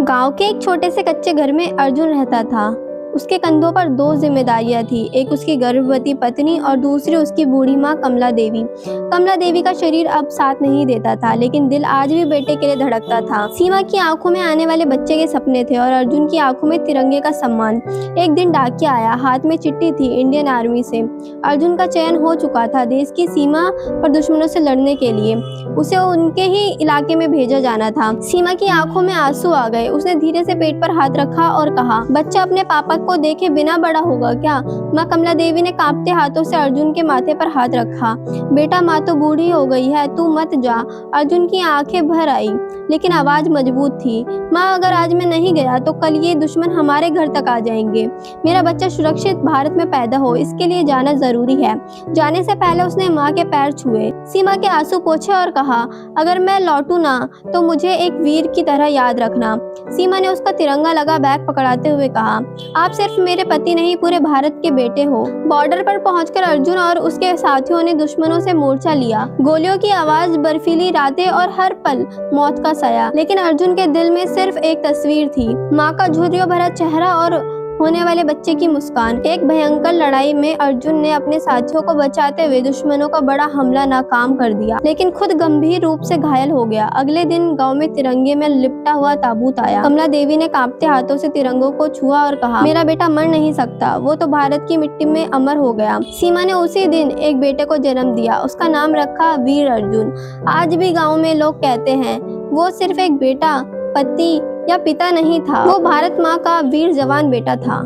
गांव के एक छोटे से कच्चे घर में अर्जुन रहता था। उसके कंधों पर दो जिम्मेदारियां थी, एक उसकी गर्भवती पत्नी और दूसरी उसकी बूढ़ी माँ कमला देवी। कमला देवी का शरीर अब साथ नहीं देता था, लेकिन दिल आज भी बेटे के लिए धड़कता था। सीमा की आंखों में आने वाले बच्चे के सपने थे और अर्जुन की आंखों में तिरंगे का सम्मान। एक दिन डाकिया आया, हाथ में चिट्ठी थी इंडियन आर्मी से। अर्जुन का चयन हो चुका था देश की सीमा पर दुश्मनों से लड़ने के लिए। उसे उनके ही इलाके में भेजा जाना था। सीमा की आंखों में आंसू आ गए। उसने धीरे से पेट पर हाथ रखा और कहा, बच्चा अपने पापा को देखे बिना बड़ा होगा क्या? माँ कमला देवी ने कांपते हाथों से अर्जुन के माथे पर हाथ रखा। बेटा, माँ तो बूढ़ी हो गई है, तू मत जा। अर्जुन की आंखें भर आई, लेकिन आवाज मजबूत थी। माँ, अगर आज मैं नहीं गया तो कल ये दुश्मन हमारे घर तक आ जाएंगे। मेरा बच्चा सुरक्षित भारत में पैदा हो, इसके लिए जाना जरूरी है। जाने से पहले उसने माँ के पैर छुए, सीमा के आंसू पोंछे और कहा, अगर मैं लौटूं ना तो मुझे एक वीर की तरह याद रखना। सीमा ने उसका तिरंगा लगा बैग पकड़ाते हुए कहा, आप सिर्फ मेरे पति नहीं, पूरे भारत के बेटे हो। बॉर्डर पर पहुंचकर अर्जुन और उसके साथियों ने दुश्मनों से मोर्चा लिया। गोलियों की आवाज, बर्फीली रातें और हर पल मौत का साया। लेकिन अर्जुन के दिल में सिर्फ एक तस्वीर थी, माँ का झुर्रियों भरा चेहरा और होने वाले बच्चे की मुस्कान। एक भयंकर लड़ाई में अर्जुन ने अपने साथियों को बचाते हुए दुश्मनों का बड़ा हमला नाकाम कर दिया, लेकिन खुद गंभीर रूप से घायल हो गया। अगले दिन गांव में तिरंगे में लिपटा हुआ ताबूत आया। कमला देवी ने कांपते हाथों से तिरंगों को छुआ और कहा, मेरा बेटा मर नहीं सकता, वो तो भारत की मिट्टी में अमर हो गया। सीमा ने उसी दिन एक बेटे को जन्म दिया, उसका नाम रखा वीर अर्जुन। आज भी गाँव में लोग कहते हैं, वो सिर्फ एक बेटा, पति या पिता नहीं था, वो भारत माँ का वीर जवान बेटा था।